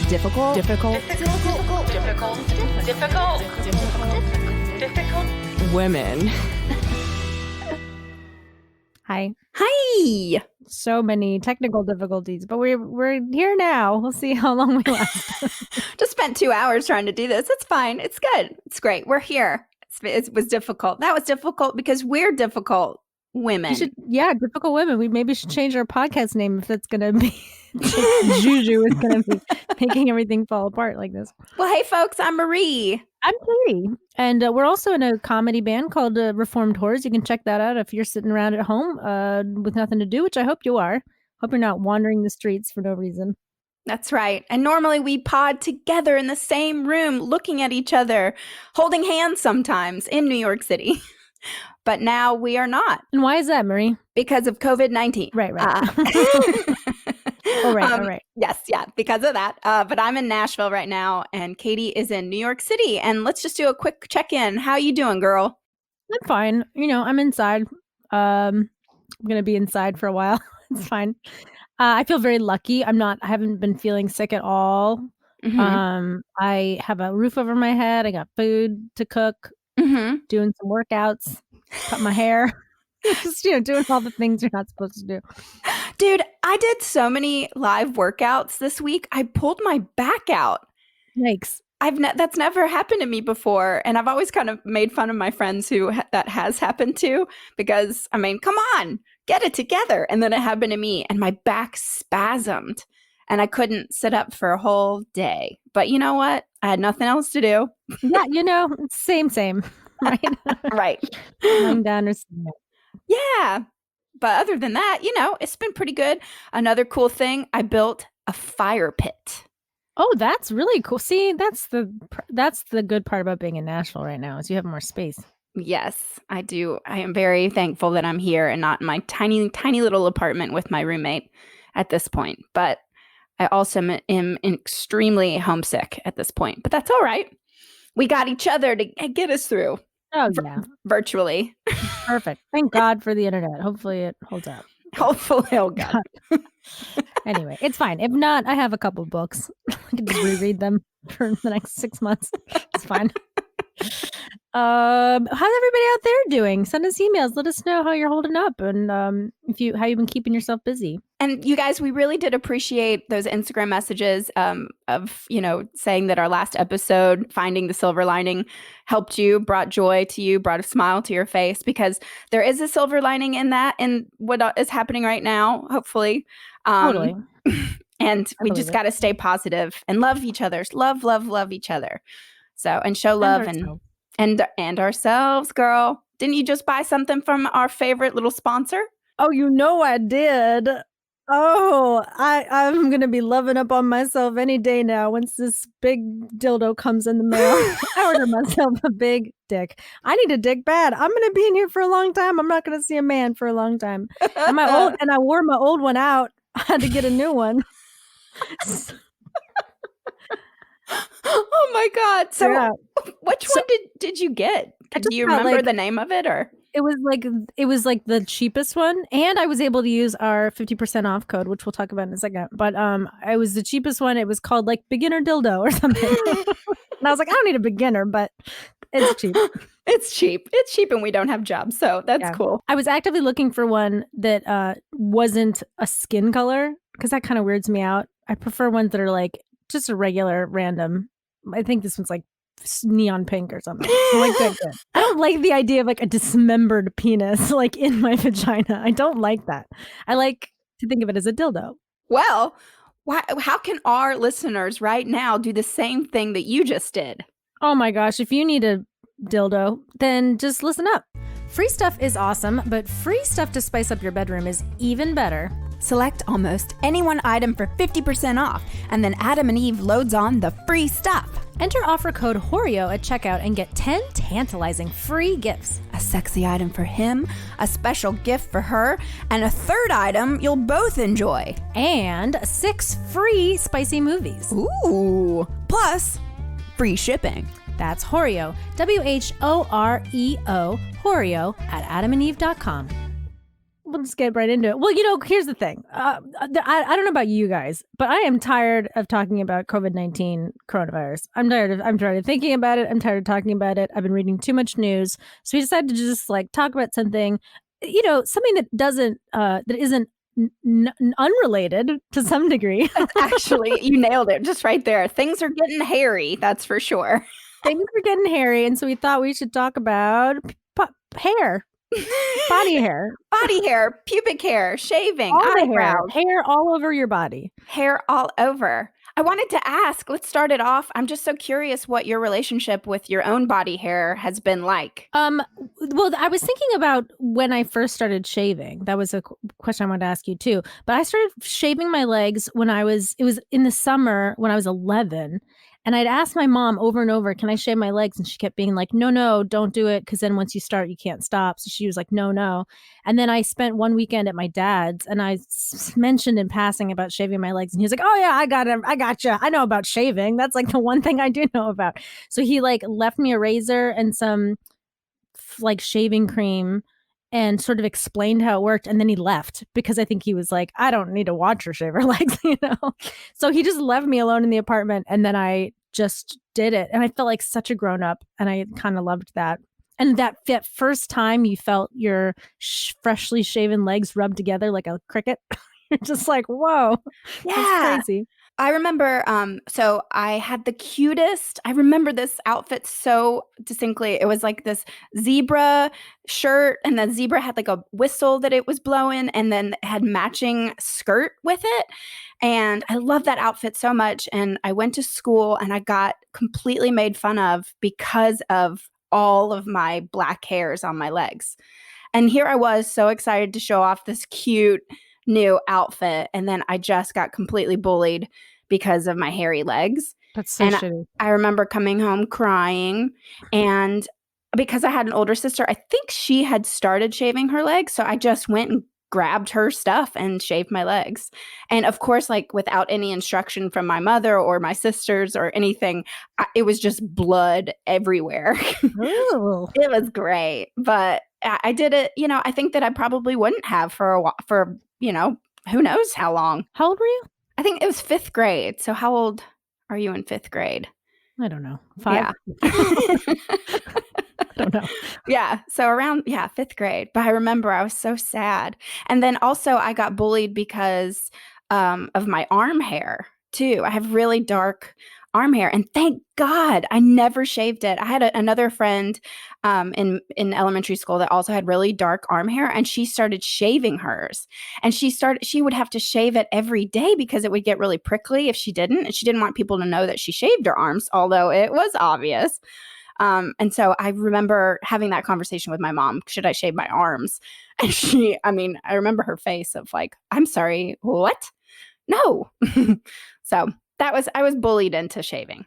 Difficult. Women. Hi. Hi. So many technical difficulties, but we're here now. We'll see how long we last. Just spent 2 hours trying to do this. It's fine. It's good. It's great. We're here. It was difficult. That was difficult because we're difficult women. Difficult women. We maybe should change our podcast name if that's going to be Juju is going to be making everything fall apart like this. Well, hey, folks, I'm Marie. I'm Katy. And we're also in a comedy band called Reformed Whores. You can check that out if you're sitting around at home with nothing to do, which I hope you are. Hope you're not wandering the streets for no reason. That's right. And normally we pod together in the same room, looking at each other, holding hands sometimes in New York City. But now we are not. And why is that, Marie? Because of COVID-19. Right. All right. Yes, because of that. But I'm in Nashville right now, and Katy is in New York City. And let's just do a quick check-in. How you doing, girl? I'm fine. I'm inside. I'm going to be inside for a while. It's fine. I feel very lucky. I haven't been feeling sick at all. Mm-hmm. I have a roof over my head. I got food to cook, doing some workouts, cut my hair. Just, doing all the things you're not supposed to do. Dude, I did so many live workouts this week. I pulled my back out. Yikes. That's never happened to me before. And I've always kind of made fun of my friends who that has happened to, because, come on, get it together. And then it happened to me and my back spasmed and I couldn't sit up for a whole day. But you know what? I had nothing else to do. Yeah, same, right? Right. Lying down or sitting up. Yeah. But other than that, it's been pretty good. Another cool thing, I built a fire pit. Oh, that's really cool. See, that's the good part about being in Nashville right now is you have more space. Yes, I do. I am very thankful that I'm here and not in my tiny, tiny little apartment with my roommate at this point. But I also am extremely homesick at this point. But that's all right. We got each other to get us through. Oh, yeah. Virtually. Perfect. Thank God for the internet. Hopefully it holds up. Hopefully, oh God. Anyway, it's fine. If not, I have a couple books. I can just reread them for the next 6 months. It's fine. How's everybody out there doing? Send us emails. Let us know how you're holding up and how you've been keeping yourself busy. And you guys, we really did appreciate those Instagram messages of saying that our last episode, Finding the Silver Lining, helped you, brought joy to you, brought a smile to your face, because there is a silver lining in that, in what is happening right now, hopefully. Totally. And we just got to stay positive and love each other. Love each other. So, and show love and ourselves, girl. Didn't you just buy something from our favorite little sponsor? Oh, I did. Oh, I'm going to be loving up on myself any day now once this big dildo comes in the mail. I ordered myself a big dick. I need a dick bad. I'm going to be in here for a long time. I'm not going to see a man for a long time. And I wore my old one out. I had to get a new one. Oh my God. So which one did you get? Do you remember the name of it, or? It was like the cheapest one, and I was able to use our 50% off code, which we'll talk about in a second. But it was the cheapest one. It was called like beginner dildo or something. And I was like, I don't need a beginner, but it's cheap. It's cheap, and we don't have jobs, so that's cool. I was actively looking for one that wasn't a skin color, because that kind of weirds me out. I prefer ones that are like just a regular random. I think this one's like neon pink or something. Good. I don't like the idea of like a dismembered penis like in my vagina. I don't like that. I like to think of it as a dildo. Well, how can our listeners right now do the same thing that you just did? Oh my gosh, if you need a dildo, then just listen up. Free stuff is awesome, but free stuff to spice up your bedroom is even better. Select almost any one item for 50% off, and then Adam and Eve loads on the free stuff. Enter offer code HORIO at checkout and get 10 tantalizing free gifts. A sexy item for him, a special gift for her, and a third item you'll both enjoy. And 6 free spicy movies. Ooh! Plus, free shipping. That's HORIO, WHOREO, HORIO at adamandeve.com. we'll just get right into it. Well, here's the thing. I don't know about you guys, but I am tired of talking about COVID-19 coronavirus. I'm tired of thinking about it. I'm tired of talking about it. I've been reading too much news. So we decided to just talk about something, something that isn't unrelated to some degree. Actually, you nailed it just right there. Things are getting hairy, that's for sure. Things are getting hairy, and so we thought we should talk about hair. Body hair, pubic hair, shaving, all the eyebrows, hair all over your body, hair all over. I wanted to ask, let's start it off. I'm just so curious what your relationship with your own body hair has been like. Well, I was thinking about when I first started shaving. That was a question I wanted to ask you too. But I started shaving my legs it was in the summer when I was 11. And I'd asked my mom over and over, can I shave my legs? And she kept being like, no, don't do it. Because then once you start, you can't stop. So she was like, no. And then I spent one weekend at my dad's and I mentioned in passing about shaving my legs. And he was like, oh yeah, I got it. I got you. I know about shaving. That's the one thing I do know about. So he left me a razor and some shaving cream and sort of explained how it worked. And then he left because I think he was like, I don't need to watch her shave her legs, So he just left me alone in the apartment. And then I just did it. And I felt like such a grown up. And I kind of loved that. And that first time you felt your freshly shaven legs rubbed together like a cricket, you're just like, whoa, yeah, that's crazy. I remember, so I had the cutest, I remember this outfit so distinctly. It was like this zebra shirt, and the zebra had a whistle that it was blowing, and then it had matching skirt with it. And I love that outfit so much. And I went to school and I got completely made fun of because of all of my black hairs on my legs. And here I was so excited to show off this cute new outfit, and then I just got completely bullied because of my hairy legs. That's so shitty. I remember coming home crying, and because I had an older sister, I think she had started shaving her legs, so I just went and grabbed her stuff and shaved my legs. And of course, without any instruction from my mother or my sisters or anything, it was just blood everywhere. Ooh. It was great, but I did it, I think that I probably wouldn't have for a while, for who knows how long. How old were you? I think it was 5th grade. So how old are you in 5th grade? I don't know. 5? Yeah. I don't know. Yeah. So around, 5th grade. But I remember I was so sad. And then also I got bullied because of my arm hair too. I have really dark arm hair, and thank God I never shaved it. I had another friend in elementary school that also had really dark arm hair, and she started shaving hers, and she would have to shave it every day because it would get really prickly if she didn't, and she didn't want people to know that she shaved her arms, although it was obvious. And so I remember having that conversation with my mom, should I shave my arms? And I remember her face of I'm sorry, what? No. So I was bullied into shaving.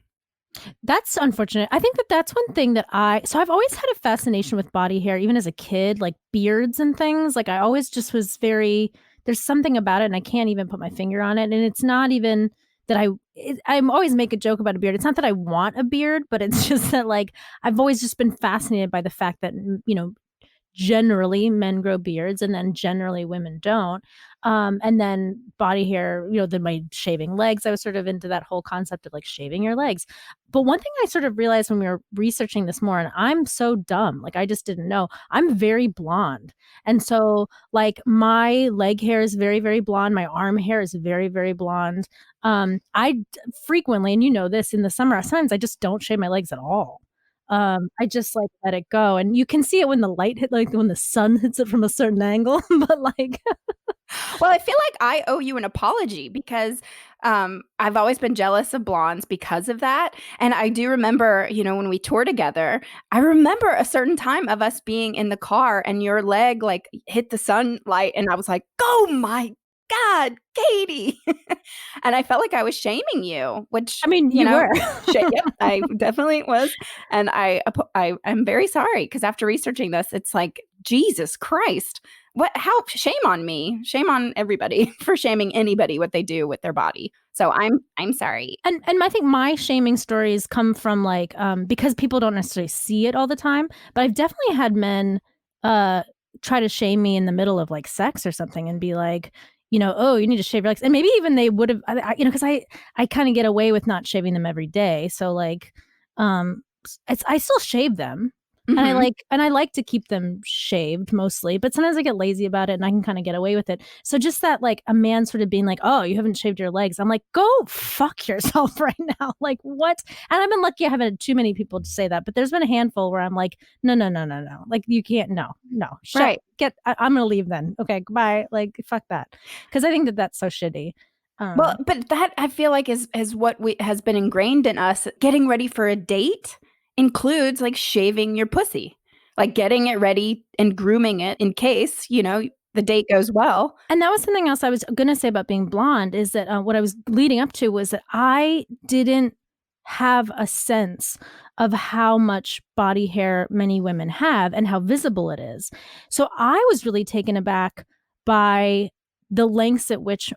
That's unfortunate. I think that's one thing that I've always had a fascination with body hair, even as a kid, beards and things. I always just was there's something about it, and I can't even put my finger on it. And it's not even that I always make a joke about a beard. It's not that I want a beard, but it's just that I've always just been fascinated by the fact that, generally men grow beards and then generally women don't. And then body hair, then my shaving legs, I was sort of into that whole concept of shaving your legs. But one thing I sort of realized when we were researching this more, and I'm so dumb, I just didn't know, I'm very blonde. And so my leg hair is very, very blonde. My arm hair is very, very blonde. I frequently, and this, in the summer, sometimes I just don't shave my legs at all. I just let it go, and you can see it when the light hit, when the sun hits it from a certain angle. But well, I feel like I owe you an apology because I've always been jealous of blondes because of that. And I do remember, when we toured together, I remember a certain time of us being in the car and your leg hit the sunlight, and I was like, oh my God, Katy. And I felt like I was shaming you, which you were. Yep, I definitely was. And I'm very sorry, because after researching this, it's Jesus Christ. Shame on me. Shame on everybody for shaming anybody what they do with their body. So I'm sorry. And I think my shaming stories come from because people don't necessarily see it all the time, but I've definitely had men try to shame me in the middle of like sex or something and be like, oh, you need to shave your legs. And maybe even they would have, because I kind of get away with not shaving them every day. So like, I still shave them. And I like to keep them shaved mostly, but sometimes I get lazy about it and I can kind of get away with it. So just that like a man sort of being like, oh, you haven't shaved your legs. I'm like, go fuck yourself right now. Like what? And I've been lucky I haven't had too many people to say that, but there's been a handful where I'm like, no. Like you can't, no. Right. I'm going to leave then. Okay, goodbye. Like fuck that. Because I think that that's so shitty. Well, but that I feel like is what has been ingrained in us. Getting ready for a date includes like shaving your pussy, like getting it ready and grooming it in case, the date goes well. And that was something else I was going to say about being blonde is that what I was leading up to was that I didn't have a sense of how much body hair many women have and how visible it is. So I was really taken aback by the lengths at which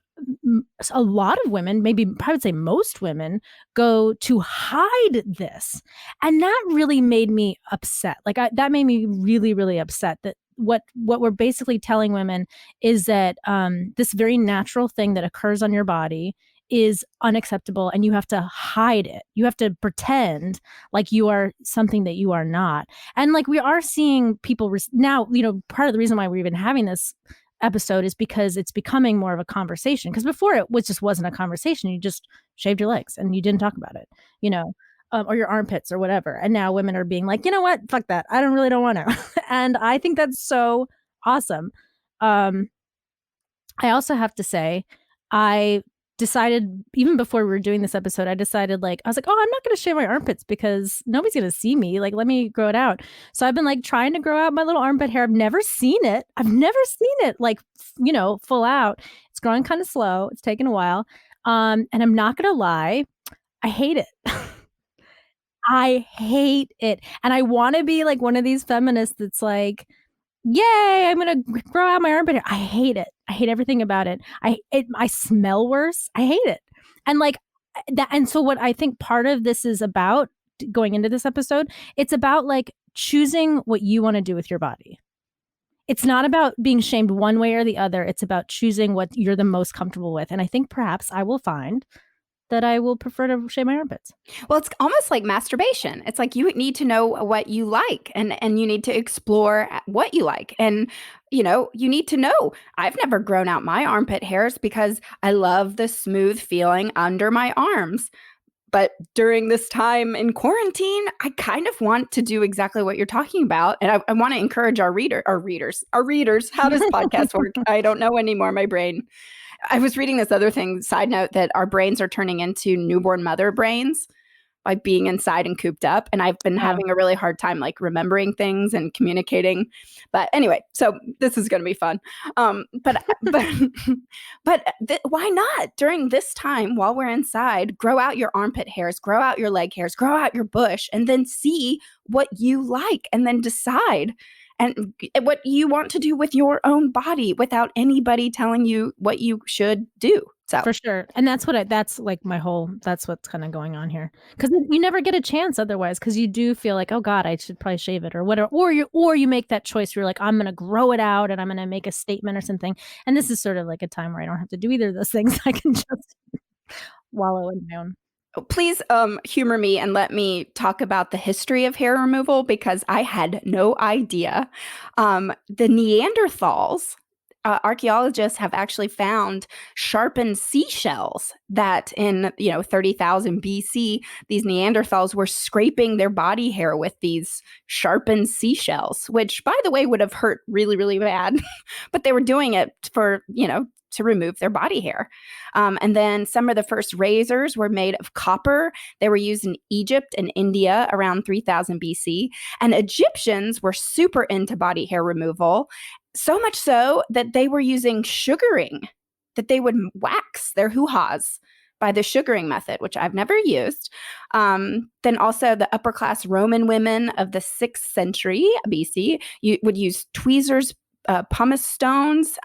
a lot of women, maybe I would say most women, go to hide this. And that really made me upset. Like that made me really, really upset that what we're basically telling women is that this very natural thing that occurs on your body is unacceptable and you have to hide it. You have to pretend like you are something that you are not. And like we are seeing people now, part of the reason why we're even having this episode is because it's becoming more of a conversation. Because before it just wasn't a conversation. You just shaved your legs and you didn't talk about it, or your armpits or whatever. And now women are being like, you know what? Fuck that. I don't want to. And I think that's so awesome. I also have to say, I decided even before we were doing this episode, I was like, oh, I'm not going to shave my armpits because nobody's going to see me. Like, let me grow it out. So I've been like trying to grow out my little armpit hair. I've never seen it like, full out. It's growing kind of slow. It's taken a while. And I'm not going to lie. I hate it. I hate it. And I want to be like one of these feminists that's like, yay, I'm going to grow out my armpit hair. I hate it. I hate everything about it. I smell worse. I hate it. And like that. And so what I think part of this is about going into this episode, it's about like choosing what you want to do with your body. It's not about being shamed one way or the other. It's about choosing what you're the most comfortable with. And I think perhaps I will find that I will prefer to shave my armpits. Well, it's almost like masturbation. It's like you need to know what you like and you need to explore what you like. And, you need to know. I've never grown out my armpit hairs because I love the smooth feeling under my arms. But during this time in quarantine, I kind of want to do exactly what you're talking about. And I want to encourage our readers. How does podcast work? I don't know anymore. My brain. I was reading this other thing, side note, that our brains are turning into newborn mother brains by being inside and cooped up. And I've been having a really hard time like remembering things and communicating. But anyway, so this is going to be fun. But why not during this time while we're inside, grow out your armpit hairs, grow out your leg hairs, grow out your bush, and then see what you like and then decide and what you want to do with your own body without anybody telling you what you should do. So for sure. And that's what's kind of going on here. Because you never get a chance otherwise, because you do feel like, oh God, I should probably shave it or whatever. Or you make that choice where you're like, I'm going to grow it out and I'm going to make a statement or something. And this is sort of like a time where I don't have to do either of those things. I can just wallow in my own. Please humor me and let me talk about the history of hair removal because I had no idea. The Neanderthals, archaeologists have actually found sharpened seashells that in 30,000 BC, these Neanderthals were scraping their body hair with these sharpened seashells, which by the way would have hurt really, really bad, but they were doing it for, to remove their body hair. And then some of the first razors were made of copper. They were used in Egypt and India around 3000 BC. And Egyptians were super into body hair removal, so much so that they were using sugaring, that they would wax their hoo-has by the sugaring method, which I've never used. Then also the upper class Roman women of the 6th century BC would use tweezers, pumice stones,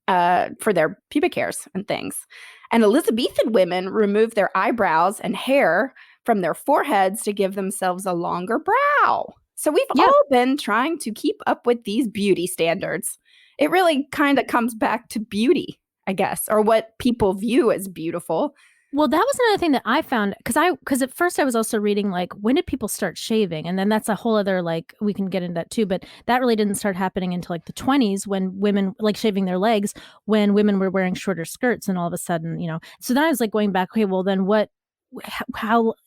for their pubic hairs and things. And Elizabethan women removed their eyebrows and hair from their foreheads to give themselves a longer brow. So we've Yeah. all been trying to keep up with these beauty standards. It really kind of comes back to beauty, I guess, or what people view as beautiful. Well, that was another thing that I found because at first I was also reading like when did people start shaving, and then that's a whole other like we can get into that too, but that really didn't start happening until like the 20s when women like shaving their legs when women were wearing shorter skirts, and all of a sudden, so then I was like going back, okay, well then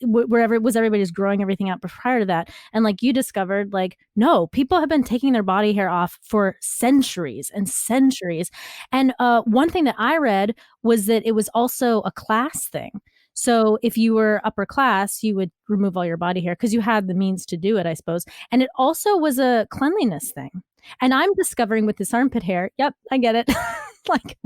wherever was everybody just growing everything out prior to that, and like you discovered, like no, people have been taking their body hair off for centuries and centuries. And one thing that I read was that it was also a class thing. So if you were upper class, you would remove all your body hair because you had the means to do it, I suppose. And it also was a cleanliness thing. And I'm discovering with this armpit hair, yep, I get it. like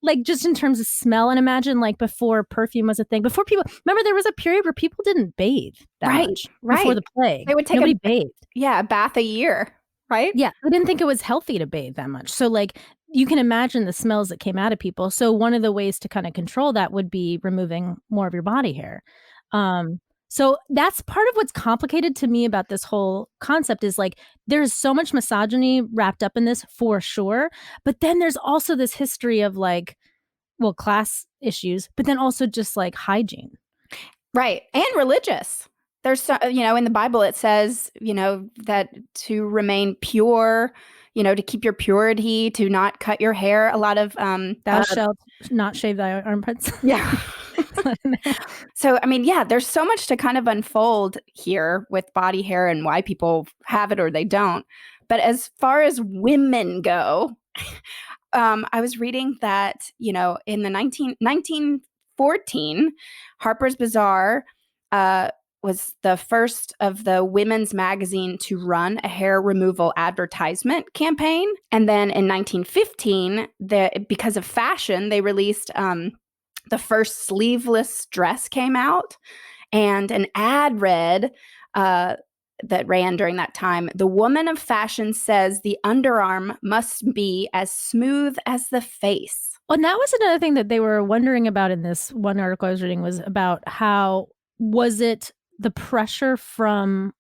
like just in terms of smell, and imagine like before perfume was a thing, before people remember there was a period where people didn't bathe that much before the plague. They would take Nobody bathed. a bath a year, right? Yeah, they didn't think it was healthy to bathe that much. So like you can imagine the smells that came out of people. So one of the ways to kind of control that would be removing more of your body hair. So that's part of what's complicated to me about this whole concept is like there's so much misogyny wrapped up in this for sure, but then there's also this history of like, well, class issues, but then also just like hygiene. Right. And religious. There's, in the Bible, it says, that to remain pure, to keep your purity, to not cut your hair. A lot of thou shalt not shave thy armpits. Yeah. So, I mean, yeah, there's so much to kind of unfold here with body hair and why people have it or they don't. But as far as women go, I was reading that, in the 1914, Harper's Bazaar was the first of the women's magazine to run a hair removal advertisement campaign. And then in 1915, because of fashion, they released the first sleeveless dress came out, and an ad read that ran during that time. The woman of fashion says the underarm must be as smooth as the face. Well, and that was another thing that they were wondering about in this one article I was reading, was about how was it the pressure from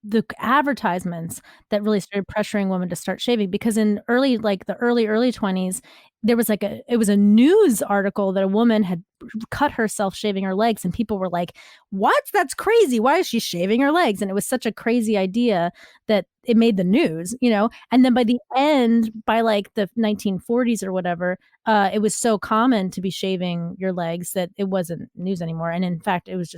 the advertisements that really started pressuring women to start shaving, because in the early 20s, there was it was a news article that a woman had cut herself shaving her legs, and people were like, what? That's crazy. Why is she shaving her legs? And it was such a crazy idea that it made the news, and then by the end, by like the 1940s or whatever, it was so common to be shaving your legs that it wasn't news anymore. And in fact, it was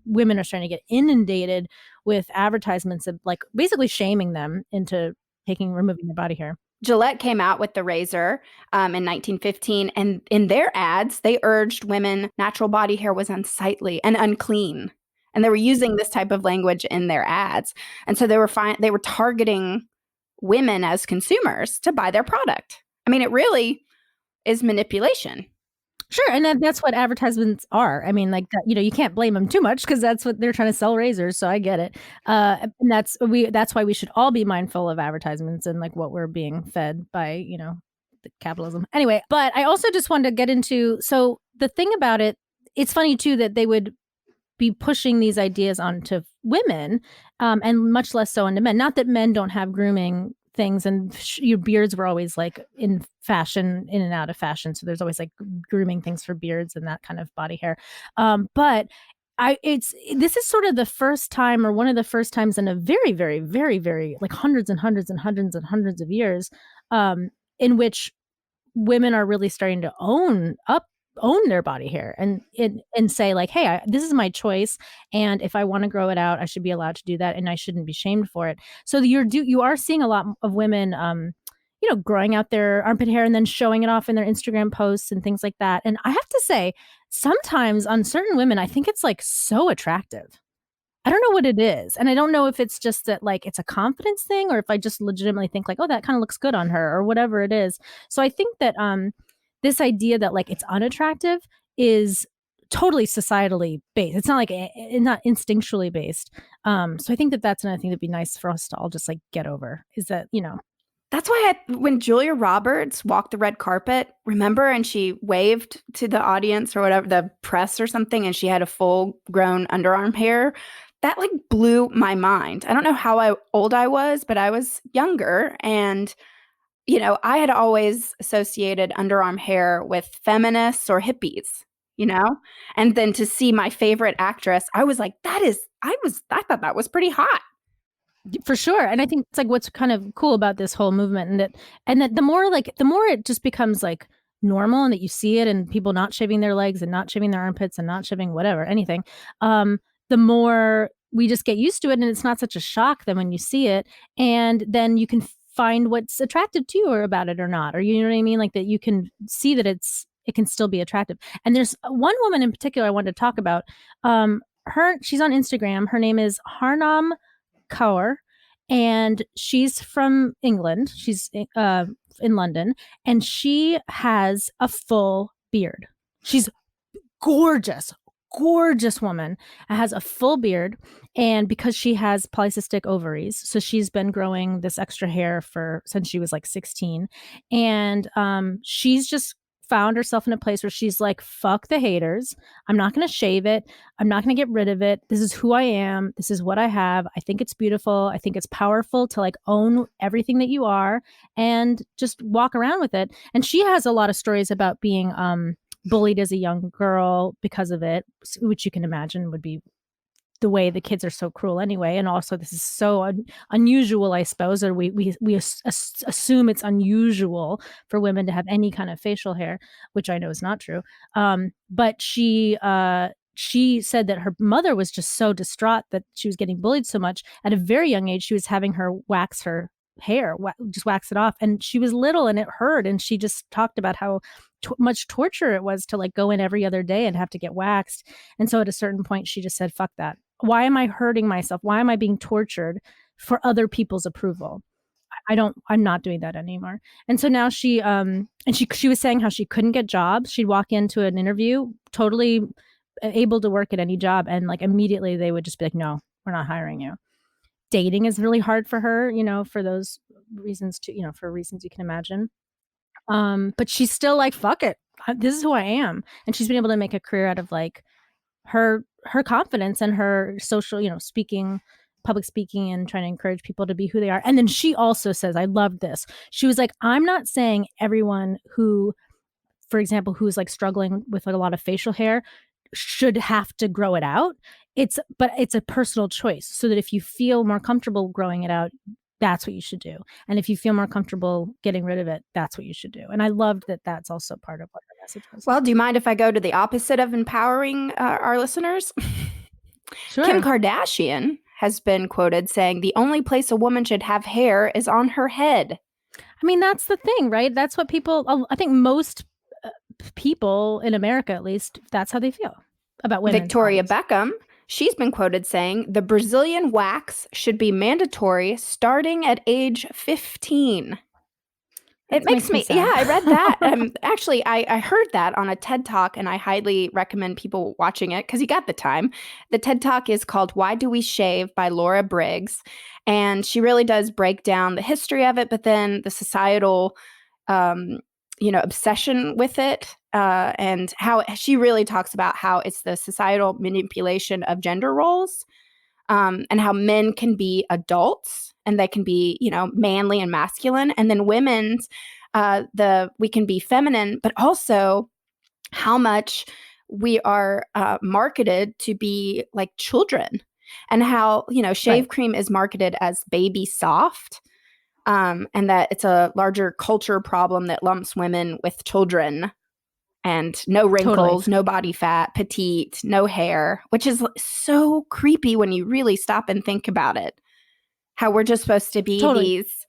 women are starting to get inundated with advertisements of like basically shaming them into removing their body hair. Gillette came out with the razor in 1915, and in their ads, they urged women natural body hair was unsightly and unclean. And they were using this type of language in their ads. And so they were targeting women as consumers to buy their product. I mean, it really is manipulation. Sure, and that's what advertisements are. I mean, like that, you can't blame them too much because that's what they're trying to sell, razors. So I get it, and that's why we should all be mindful of advertisements and like what we're being fed by, the capitalism. Anyway, but I also just wanted to get into, so the thing about it, it's funny too that they would be pushing these ideas onto women, and much less so onto men. Not that men don't have grooming things, and your beards were always like in fashion, in and out of fashion, so there's always like grooming things for beards and that kind of body hair, but this is sort of the first time, or one of the first times in a very, very, very, very like hundreds and hundreds and hundreds and hundreds of years, in which women are really starting to own their body hair and say like, hey, this is my choice, and if I want to grow it out, I should be allowed to do that, and I shouldn't be shamed for it. So you are seeing a lot of women growing out their armpit hair and then showing it off in their Instagram posts and things like that. And I have to say, sometimes on certain women, I think it's like so attractive. I don't know what it is. And I don't know if it's just that like it's a confidence thing, or if I just legitimately think like, oh, that kind of looks good on her, or whatever it is. So I think that this idea that like it's unattractive is totally societally based. It's not like not instinctually based. So I think that that's another thing that'd be nice for us to all just like get over, is that, That's why when Julia Roberts walked the red carpet, remember, and she waved to the audience or whatever, the press or something, and she had a full grown underarm hair. that like blew my mind. I don't know how old I was, but I was younger. And, you know, I had always associated underarm hair with feminists or hippies, you know? And then to see my favorite actress, I was like, I thought that was pretty hot. For sure. And I think it's like what's kind of cool about this whole movement, and that the more it just becomes like normal, and that you see it, and people not shaving their legs and not shaving their armpits and not shaving whatever, anything, the more we just get used to it, and it's not such a shock then when you see it, and then you can find what's attractive to you or about it or not, or you know what I mean? Like that you can see that it can still be attractive. And there's one woman in particular I wanted to talk about. She's on Instagram. Her name is Harnam Kaur, and she's from England. She's in London, and she has a full beard. She's gorgeous woman. Has a full beard, and because she has polycystic ovaries, so she's been growing this extra hair since she was like 16, and she's just found herself in a place where she's like, fuck the haters. I'm not going to shave it. I'm not going to get rid of it. This is who I am. This is what I have. I think it's beautiful. I think it's powerful to like own everything that you are and just walk around with it. And she has a lot of stories about being bullied as a young girl because of it, which you can imagine would be the way the kids are so cruel anyway. And also this is so unusual, I suppose, or we assume it's unusual for women to have any kind of facial hair, which I know is not true. But she said that her mother was just so distraught that she was getting bullied so much. At a very young age, she was having her wax her hair, just wax it off. And she was little and it hurt. And she just talked about how much torture it was to like go in every other day and have to get waxed. And so at a certain point, she just said, fuck that. Why am I hurting myself? Why am I being tortured for other people's approval? I'm not doing that anymore. And so now she was saying how she couldn't get jobs. She'd walk into an interview totally able to work at any job, and like immediately they would just be like, no, we're not hiring you. Dating is really hard for her, you know, for those reasons too, you know, for reasons you can imagine. But she's still like, fuck it. This is who I am. And she's been able to make a career out of like her confidence and her social, you know, public speaking and trying to encourage people to be who they are. And then she also says, I love this. She was like, I'm not saying everyone who, for example, who's like struggling with like a lot of facial hair should have to grow it out. But it's a personal choice, so that if you feel more comfortable growing it out, that's what you should do. And if you feel more comfortable getting rid of it, that's what you should do. And I loved that that's also part of what her message was. Well, do you mind if I go to the opposite of empowering our listeners? Sure. Kim Kardashian has been quoted saying the only place a woman should have hair is on her head. I mean, that's the thing, right? That's what I think most people in America, at least, that's how they feel about women. Victoria Beckham, she's been quoted saying the Brazilian wax should be mandatory starting at age 15. It makes me sad. Yeah, I read that. Actually, I heard that on a TED Talk, and I highly recommend people watching it because you got the time. The TED Talk is called Why Do We Shave by Laura Briggs. And she really does break down the history of it, but then the societal obsession with it, and how she really talks about how it's the societal manipulation of gender roles, and how men can be adults and they can be, manly and masculine, and then women's, we can be feminine, but also how much we are marketed to be like children, and how, shave cream is marketed as baby soft. And that it's a larger culture problem that lumps women with children, and no wrinkles, no body fat, petite, no hair, which is so creepy when you really stop and think about it. How we're just supposed to be these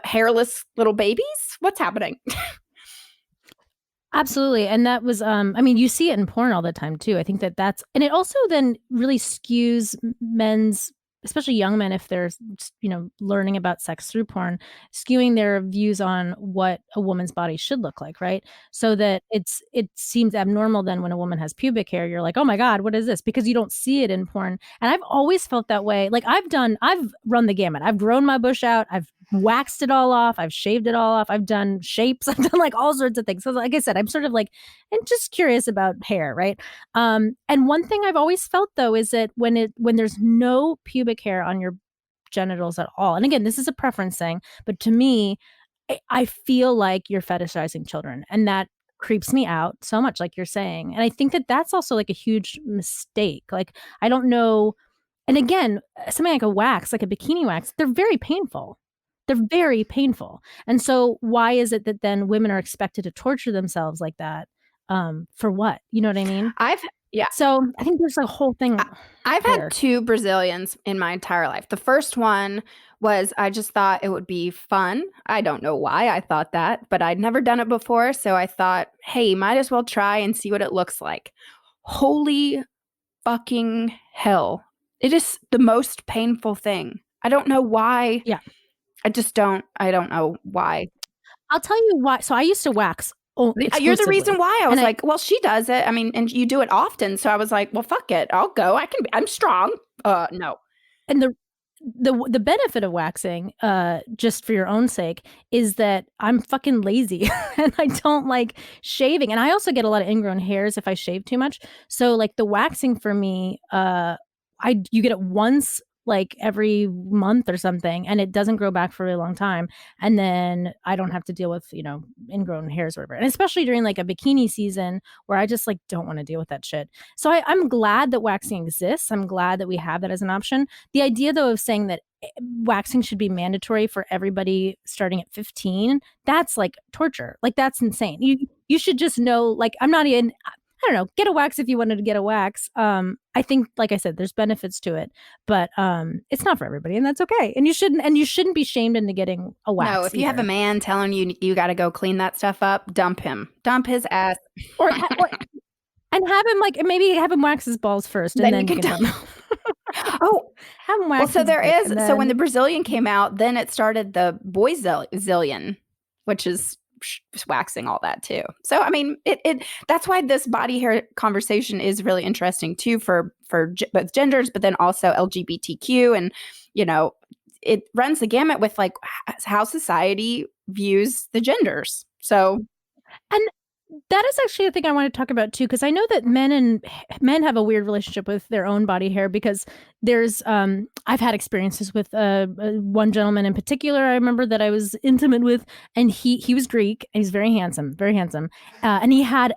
hairless little babies? What's happening? Absolutely. And that was, you see it in porn all the time too. I think and it also then really skews men's, especially young men, if they're, learning about sex through porn, skewing their views on what a woman's body should look like, right? So that it seems abnormal then when a woman has pubic hair, you're like, oh my God, what is this? Because you don't see it in porn. And I've always felt that way. Like I've run the gamut. I've grown my bush out. I've waxed it all off. I've shaved it all off. I've done shapes. I've done like all sorts of things. So like I said, I'm sort of like, and just curious about hair, right? And one thing I've always felt though is that when there's no pubic hair on your genitals at all, and again, this is a preference thing, but to me, I feel like you're fetishizing children, and that creeps me out so much, like you're saying. And I think that that's also like a huge mistake. Like, I don't know. And again, something like a wax, like a bikini wax, they're very painful. They're very painful. And so why is it that then women are expected to torture themselves like that? For what? You know what I mean? Yeah. So I think there's a whole thing. I've there. had 2 Brazilians in my entire life. The first one was I just thought it would be fun. I don't know why I thought that, but I'd never done it before. So I thought, hey, might as well try and see what it looks like. Holy fucking hell. It is the most painful thing. I don't know why. Yeah. I don't know why. I'll tell you why. So I used to wax. You're the reason why. I was like, well, she does it. I mean, and you do it often. So I was like, well, fuck it. I'll go. I'm strong. No. And the benefit of waxing, just for your own sake, is that I'm fucking lazy and I don't like shaving. And I also get a lot of ingrown hairs if I shave too much. So like the waxing for me, you get it once like every month or something, and it doesn't grow back for a really long time. And then I don't have to deal with, ingrown hairs or whatever. And especially during like a bikini season where I just like don't want to deal with that shit. So I'm glad that waxing exists. I'm glad that we have that as an option. The idea though of saying that waxing should be mandatory for everybody starting at 15, that's like torture. Like that's insane. You should just know, like, I'm not even, I don't know, get a wax if you wanted to get a wax. I think, like I said, there's benefits to it, but it's not for everybody, and that's okay. And you shouldn't be shamed into getting a wax. No, if you have a man telling you got to go clean that stuff up, dump him, dump his ass, and have him maybe have him wax his balls first, and then you can dump him. Oh, have him wax. Well, so there is. So when the Brazilian came out, then it started the boy zillion, which is waxing all that too. So I mean, that's why this body hair conversation is really interesting too for both genders, but then also LGBTQ, and it runs the gamut with like how society views the genders. So, and that is actually a thing I want to talk about too, because I know that men have a weird relationship with their own body hair, because there's I've had experiences with one gentleman in particular I remember that I was intimate with, and he was Greek, and he's very handsome, and he had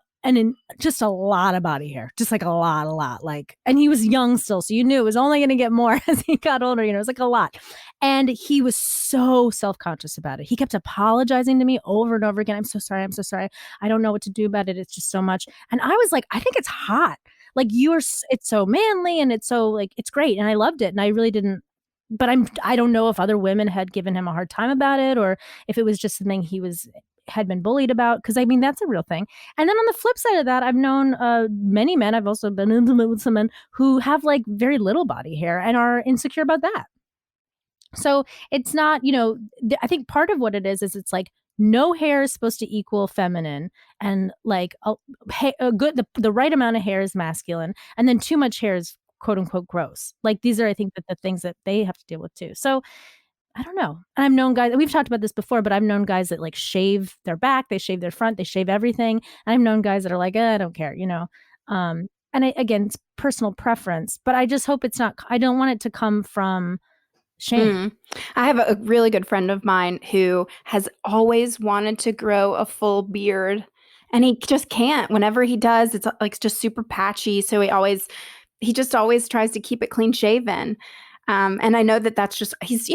just a lot of body hair, just like a lot, like, and he was young still, so you knew it was only going to get more as he got older, it was like a lot. And he was so self-conscious about it. He kept apologizing to me over and over again. I'm so sorry. I don't know what to do about it. It's just so much. And I was like, I think it's hot. Like it's so manly, and it's so like, it's great. And I loved it. And I really didn't, but I don't know if other women had given him a hard time about it, or if it was just something he had been bullied about, because I mean, that's a real thing. And then on the flip side of that, I've known many men, I've also been intimate with some men who have like very little body hair and are insecure about that. So it's not, I think part of what it is it's like no hair is supposed to equal feminine, and like the right amount of hair is masculine, and then too much hair is quote unquote gross. Like these are, I think, that the things that they have to deal with too. So I don't know. And I've known guys, we've talked about this before, but I've known guys that like shave their back, they shave their front, they shave everything. And I've known guys that are like, I don't care, and again, it's personal preference, but I just hope it's not, I don't want it to come from shame. I have a really good friend of mine who has always wanted to grow a full beard, and he just can't. Whenever he does, it's like just super patchy. So he just always tries to keep it clean shaven. And I know that that's just, he's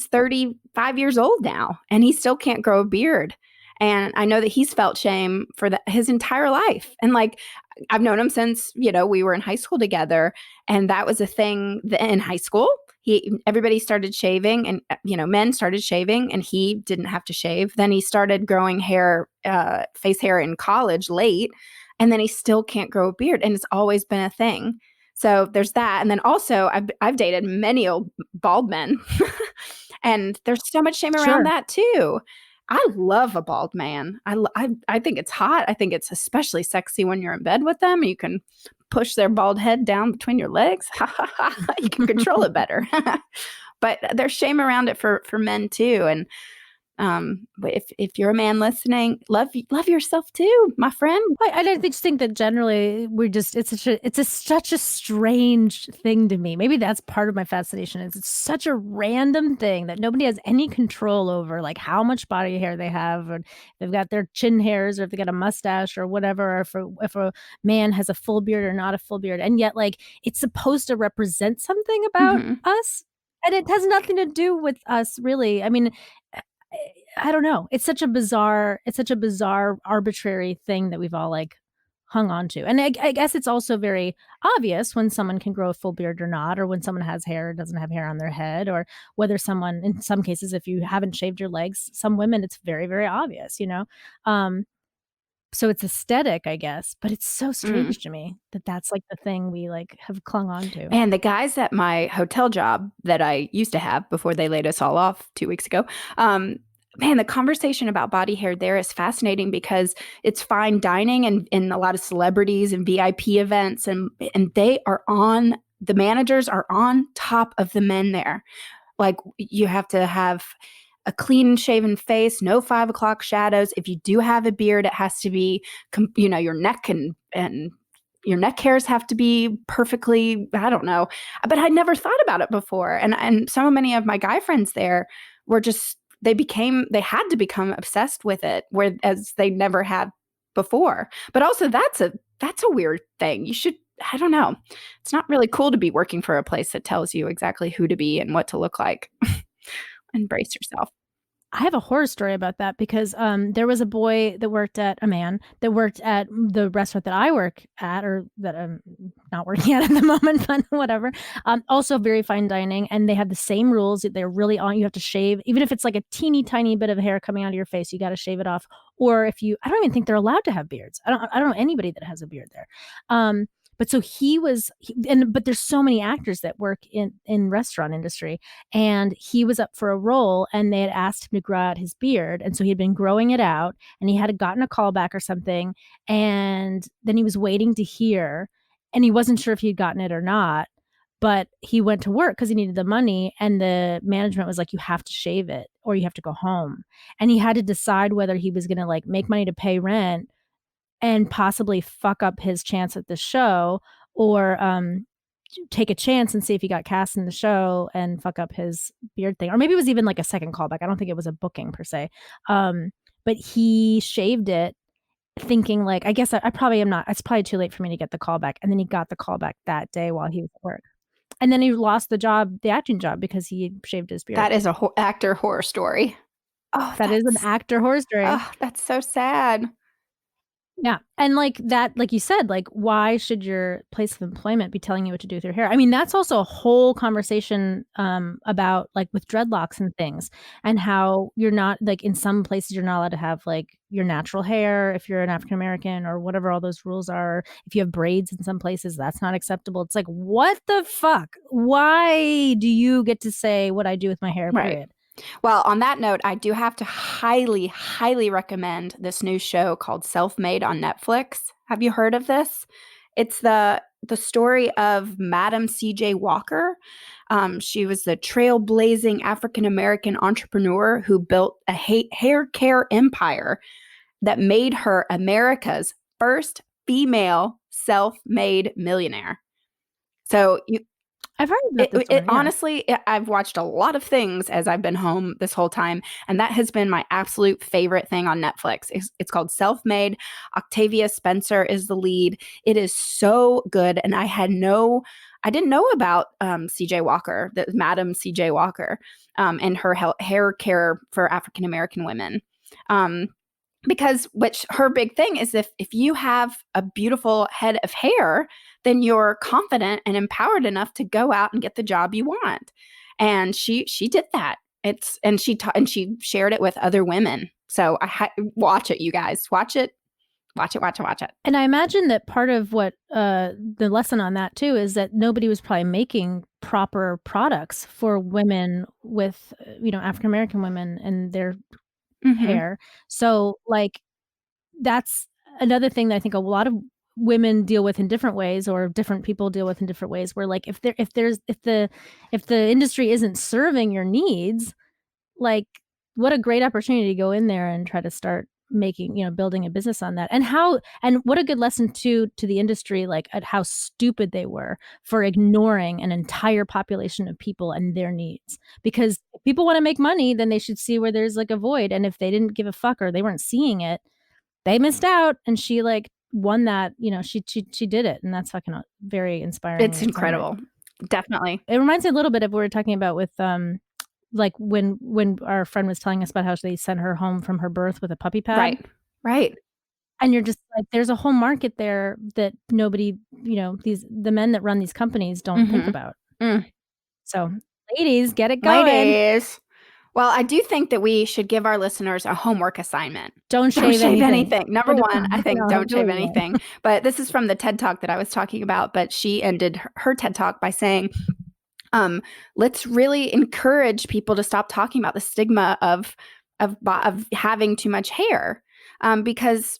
35 years old now, and he still can't grow a beard. And I know that he's felt shame for his entire life. And like, I've known him since, we were in high school together, and that was a thing in high school. Everybody started shaving, and men started shaving, and he didn't have to shave. Then he started growing hair, face hair in college late, and then he still can't grow a beard, and it's always been a thing. So there's that. And then also I've dated many old bald men, and there's so much shame around that too. I love a bald man. I think it's hot. I think it's especially sexy when you're in bed with them. You can push their bald head down between your legs. You can control it better. but there's shame around it for men too. And if you're a man listening, love yourself too, my friend. I just think that generally it's such a strange thing to me. Maybe that's part of my fascination. Is it's such a random thing that nobody has any control over, like how much body hair they have, or if they've got their chin hairs, or if they got a mustache or whatever, or if a man has a full beard or not a full beard. And yet, like, it's supposed to represent something about us, and it has nothing to do with us, really. I mean, I don't know. It's such a bizarre, arbitrary thing that we've all like hung on to. And I guess it's also very obvious when someone can grow a full beard or not, or when someone has hair or doesn't have hair on their head, or whether someone, in some cases, if you haven't shaved your legs, some women, it's very, very obvious, you know? So it's aesthetic, I guess, but it's so strange to me that that's like the thing we like have clung on to. And the guys at my hotel job that I used to have before they laid us all off 2 weeks ago, man, the conversation about body hair there is fascinating because it's fine dining and a lot of celebrities and VIP events, and the managers are on top of the men there. Like, you have to have a clean shaven face, no 5 o'clock shadows. If you do have a beard, it has to be, your neck and your neck hairs have to be perfectly, I don't know. But I'd never thought about it before. And so many of my guy friends there were just, they had to become obsessed with it, whereas they never had before. But also that's a weird thing. You should, I don't know. It's not really cool to be working for a place that tells you exactly who to be and what to look like. Embrace yourself. I have a horror story about that because there was a man that worked at the restaurant that I work at, or that I'm not working at the moment, but whatever. Also very fine dining, and they have the same rules. They're really on. You have to shave, even if it's like a teeny tiny bit of hair coming out of your face. You got to shave it off. Or I don't even think they're allowed to have beards. I don't know anybody that has a beard there. But so but there's so many actors that work in restaurant industry, and he was up for a role, and they had asked him to grow out his beard, and so he had been growing it out, and he had gotten a callback or something, and then he was waiting to hear, and he wasn't sure if he'd gotten it or not, but he went to work because he needed the money, and the management was like, you have to shave it or you have to go home, and he had to decide whether he was going to like make money to pay rent and possibly fuck up his chance at the show, or take a chance and see if he got cast in the show and fuck up his beard thing. Or maybe it was even like a second callback. I don't think it was a booking per se. But he shaved it thinking like, I guess I probably am not. It's probably too late for me to get the callback. And then he got the callback that day while he was at work. And then he lost the acting job because he shaved his beard. That is a actor horror story. Oh, that is an actor horror story. Oh, that's so sad. Yeah. And like that, like you said, like, why should your place of employment be telling you what to do with your hair? I mean, that's also a whole conversation about like with dreadlocks and things, and how you're not, like, in some places you're not allowed to have like your natural hair if you're an African American, or whatever all those rules are. If you have braids in some places, that's not acceptable. It's like, what the fuck? Why do you get to say what I do with my hair, period? Right. Well, on that note, I do have to highly, highly recommend this new show called Self-Made on Netflix. Have you heard of this? It's the story of Madam C.J. Walker. She was the trailblazing African-American entrepreneur who built a hair care empire that made her America's first female self-made millionaire. So I've heard about this one, yeah. Honestly, I've watched a lot of things as I've been home this whole time, and that has been my absolute favorite thing on Netflix. It's called Self-Made. Octavia Spencer is the lead. It is so good, and I didn't know about C.J. Walker, the Madam C.J. Walker, and her hair care for African American women. Because her big thing is if you have a beautiful head of hair, then you're confident and empowered enough to go out and get the job you want. And she did that. And she shared it with other women. So watch it, you guys. Watch it. And I imagine that part of what the lesson on that too is that nobody was probably making proper products for women with, African American women and their hair. So like, that's another thing that I think a lot of women deal with in different ways, or different people deal with in different ways, where like if the industry isn't serving your needs, like what a great opportunity to go in there and try to start making, building a business on that. And what a good lesson to the industry, like at how stupid they were for ignoring an entire population of people and their needs. Because if people want to make money, then they should see where there's like a void. And if they didn't give a fuck or they weren't seeing it, they missed out. And she like won that, she did it. And that's fucking very inspiring. It's incredible. Definitely. It reminds me a little bit of what we were talking about with like when our friend was telling us about how they sent her home from her birth with a puppy pad. Right. And you're just like, there's a whole market there that nobody, the men that run these companies don't think about. So ladies, get it going. Ladies. Well, I do think that we should give our listeners a homework assignment. Don't shave anything. Number one, I think don't shave anything. But this is from the TED Talk that I was talking about. But she ended her TED Talk by saying, let's really encourage people to stop talking about the stigma of having too much hair. Because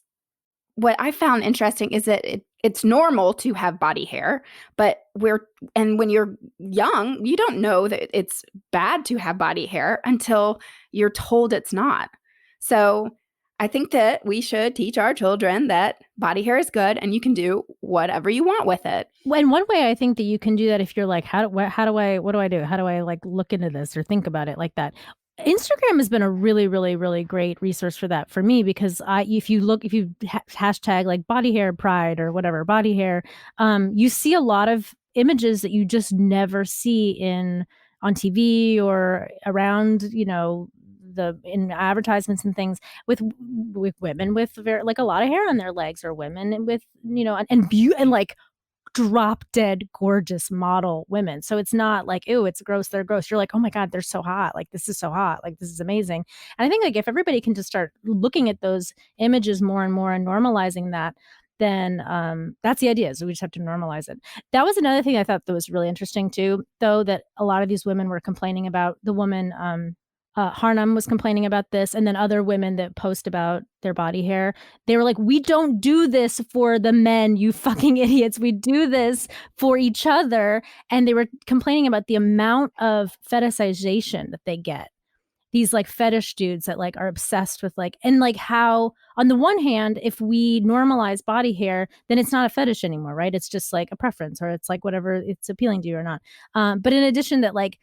what I found interesting is that it's normal to have body hair, but when you're young, you don't know that it's bad to have body hair until you're told it's not. So I think that we should teach our children that body hair is good and you can do whatever you want with it. And one way I think that you can do that, if you're like, what do I do? How do I like look into this or think about it like that? Instagram has been a really, really, really great resource for that for me, because if you hashtag like body hair pride or whatever, body hair, you see a lot of images that you just never see on TV or around, in advertisements and things with women with like a lot of hair on their legs, or women with, and like drop dead gorgeous model women. So it's not like, ew, it's gross, they're gross. You're like, oh my God, they're so hot. Like, this is so hot. Like, this is amazing. And I think like if everybody can just start looking at those images more and more and normalizing that, then that's the idea. So we just have to normalize it. That was another thing I thought that was really interesting too, though, that a lot of these women were complaining about. The woman, Harnum, was complaining about this, and then other women that post about their body hair, they were like, we don't do this for the men, you fucking idiots. We do this for each other. And they were complaining about the amount of fetishization that they get. These like fetish dudes that like are obsessed with like, and like how on the one hand, if we normalize body hair, then it's not a fetish anymore, right? It's just like a preference, or it's like whatever, it's appealing to you or not. But in addition, that like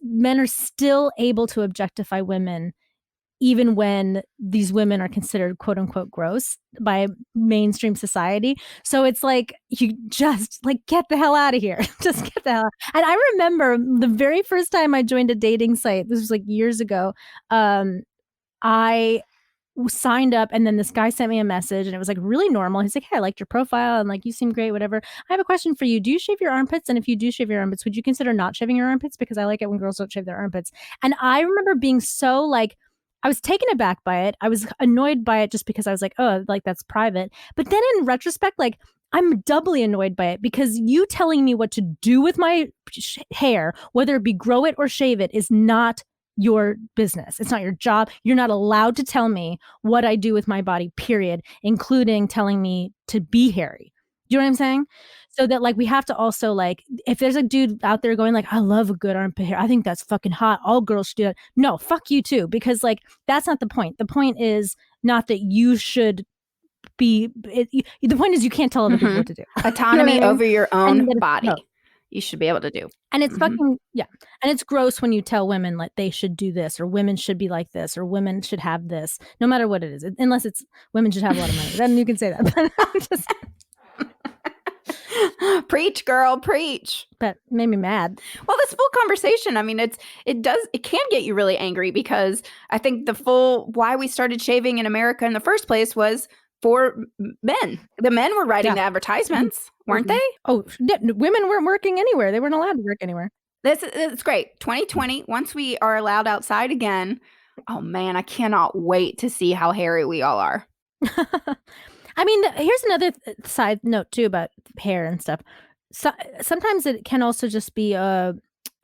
men are still able to objectify women even when these women are considered quote unquote gross by mainstream society. So it's like, you just like, get the hell out of here. Just get the hell out. And I remember the very first time I joined a dating site, this was like years ago, I signed up, and then this guy sent me a message, and it was like really normal. He's like, hey, I liked your profile and like you seem great, whatever. I have a question for you. Do you shave your armpits? And if you do shave your armpits, would you consider not shaving your armpits? Because I like it when girls don't shave their armpits. And I remember being so like, I was taken aback by it. I was annoyed by it just because I was like, oh, like that's private. But then in retrospect, like I'm doubly annoyed by it, because you telling me what to do with my hair, whether it be grow it or shave it, is not your business. It's not your job. You're not allowed to tell me what I do with my body, period, including telling me to be hairy. Do you know what I'm saying? So that like we have to also like, if there's a dude out there going like, I love a good armpit hair, I think that's fucking hot, all girls should do that. No, fuck you too, because like that's not the point. The point is not that you should be the point is you can't tell other people what to do. Autonomy you know over your own body. You should be able to do. And it's fucking, yeah. And it's gross when you tell women like they should do this, or women should be like this, or women should have this, no matter what it is. Unless it's women should have a lot of money. Then you can say that. But I'm just... Preach, girl, preach. That made me mad. Well, this full conversation, I mean, it can get you really angry, because I think why we started shaving in America in the first place was for men. The men were writing the advertisements, weren't they? Oh, women weren't working anywhere. They weren't allowed to work anywhere. It's great. 2020, once we are allowed outside again, oh man, I cannot wait to see how hairy we all are. I mean, here's another side note too about hair and stuff. So, sometimes it can also just be a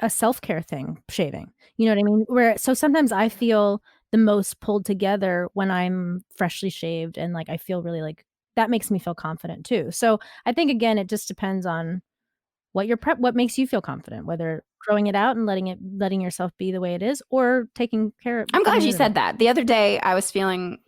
self-care thing, shaving. You know what I mean? So sometimes I feel the most pulled together when I'm freshly shaved, and like I feel really like that makes me feel confident too. So I think, again, it just depends on what makes you feel confident, whether growing it out and letting yourself be the way it is, or taking care of. I'm glad getting you rid of said it. that. The other day I was feeling,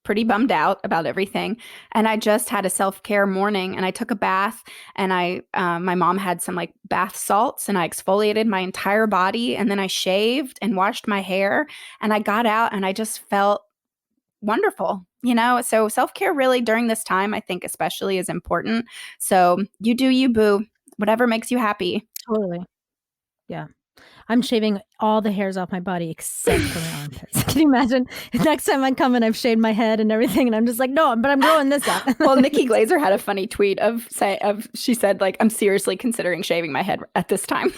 pretty bummed out about everything. And I just had a self-care morning and I took a bath and my mom had some like bath salts and I exfoliated my entire body and then I shaved and washed my hair and I got out and I just felt wonderful. So self-care really during this time, I think especially is important. So you do you, boo, whatever makes you happy. Totally. Yeah. I'm shaving all the hairs off my body except for my armpits. Can you imagine? Next time I come and I've shaved my head and everything, and I'm just like, no, but I'm growing this out. Well, Nikki Glazer had a funny tweet she said, like, I'm seriously considering shaving my head at this time.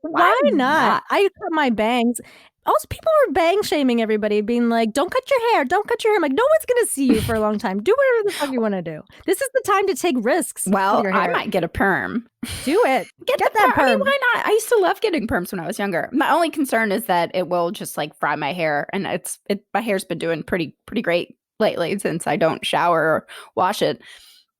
Why not? I cut my bangs. Also, people were bang shaming everybody, being like, don't cut your hair. Don't cut your hair. I'm like, no one's going to see you for a long time. Do whatever the fuck you want to do. This is the time to take risks. Well, with your hair. I might get a perm. Do it. Get that perm. I mean, why not? I used to love getting perms when I was younger. My only concern is that it will just like fry my hair. And my hair's been doing pretty great lately since I don't shower or wash it.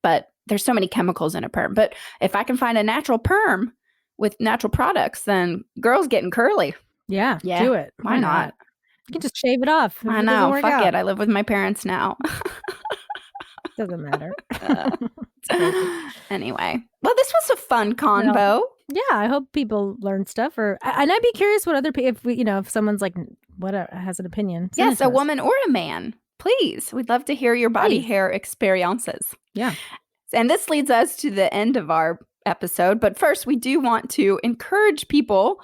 But there's so many chemicals in a perm. But if I can find a natural perm with natural products, then girls getting curly. Yeah, do it. Why not? You can just shave it off. I know. Fuck it. I live with my parents now. Doesn't matter. Anyway, well, this was a fun convo. Yeah, I hope people learn stuff. And I'd be curious what other people, if someone's like, has an opinion. Yes, a woman or a man. Please, we'd love to hear your body hair experiences. Yeah. And this leads us to the end of our episode. But first, we do want to encourage people,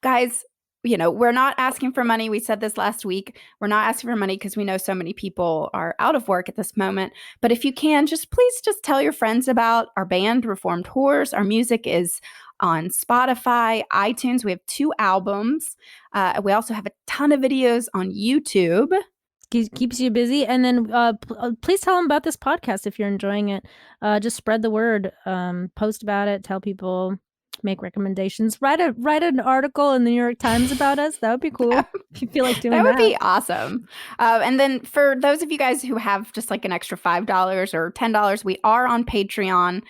guys. We're not asking for money. We said this last week. We're not asking for money because we know so many people are out of work at this moment. But if you can, please tell your friends about our band, Reformed Whores. Our music is on Spotify, iTunes. We have 2 albums. We also have a ton of videos on YouTube. Keeps you busy. And then please tell them about this podcast if you're enjoying it. Just spread the word. Post about it. Tell people. Make recommendations. Write an article in the New York Times about us. That would be cool. If you feel like doing that. That would be awesome. And then for those of you guys who have just like an extra $5 or $10, we are on Patreon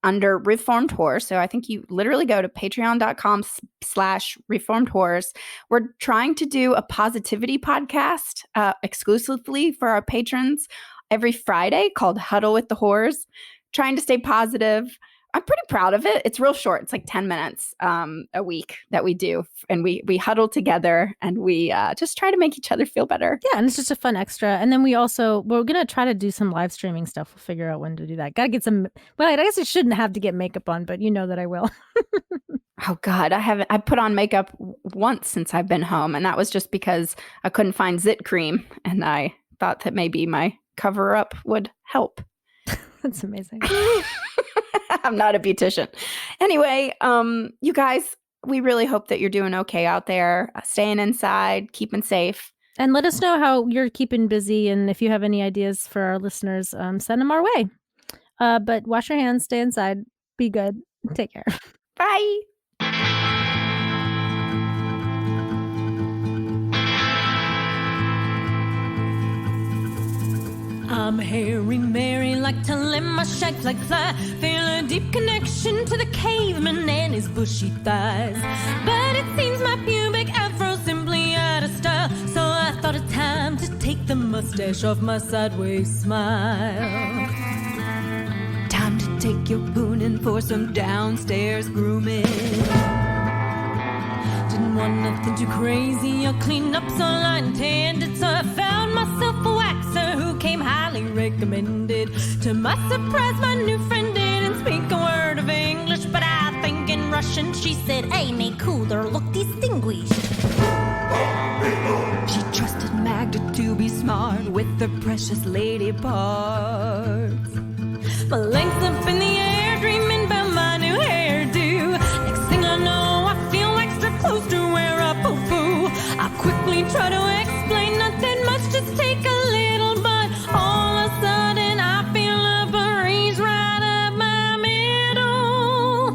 under Reformed Whores. So I think you literally go to patreon.com/Reformed Whores. We're trying to do a positivity podcast exclusively for our patrons every Friday called Huddle with the Whores. Trying to stay positive. I'm pretty proud of it. It's real short. It's like 10 minutes a week that we do. And we huddle together and we just try to make each other feel better. Yeah, and it's just a fun extra. And then we're going to try to do some live streaming stuff. We'll figure out when to do that. Got to get some, well, I guess I shouldn't have to get makeup on, but you know that I will. Oh, God, I put on makeup once since I've been home. And that was just because I couldn't find zit cream. And I thought that maybe my cover up would help. That's amazing. I'm not a beautician. Anyway, you guys, we really hope that you're doing okay out there, staying inside, keeping safe. And let us know how you're keeping busy. And if you have any ideas for our listeners, send them our way. But wash your hands, stay inside, be good, take care. Bye. I'm Harry Mary, like to let my shag like fly. Feel a deep connection to the caveman and his bushy thighs. But it seems my pubic afro's simply out of style. So I thought it time to take the mustache off my sideways smile. Time to take your poon in for some downstairs grooming. Didn't want nothing too crazy or clean up so I intended. So I found myself a waxer who came highly recommended. To my surprise, my new friend didn't speak a word of English, but I think in Russian she said, "Hey, make cooler, look distinguished." She trusted Magda to be smart with the precious lady parts. My legs up in the air, dreaming about my new hairdo. Next thing I know, I feel extra close to where I poo-poo. I quickly try to explain, nothing much, just take a little, but all of a sudden I feel a breeze right up my middle.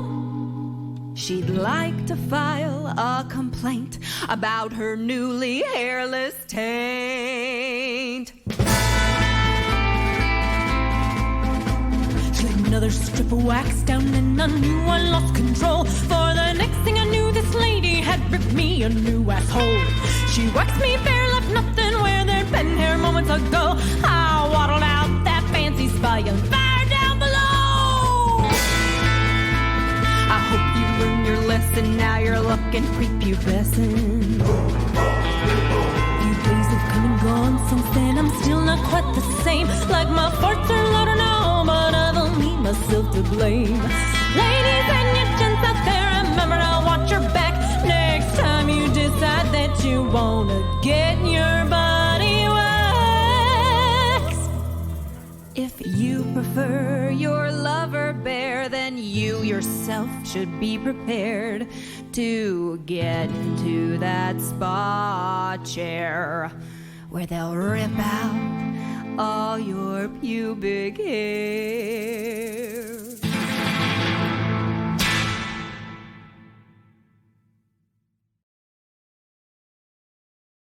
She'd like to file a complaint about her newly hairless taint. another strip of wax down, and I knew I lost control. For the next thing I knew, this lady had ripped me a new asshole. She waxed me bare, left nothing where there'd been hair moments ago. I waddled out that fancy spa and fire down below. I hope you learned your lesson, now you're looking prepubescent. Few days have come and gone since then, I'm still not quite the same. Like my farts are louder now, but I don't leave myself to blame. Ladies and you gents out there, remember to watch your back next time you decide that you wanna get your body waxed. If you prefer your lover bare, then you yourself should be prepared to get into that spa chair where they'll rip out all your pubic hair.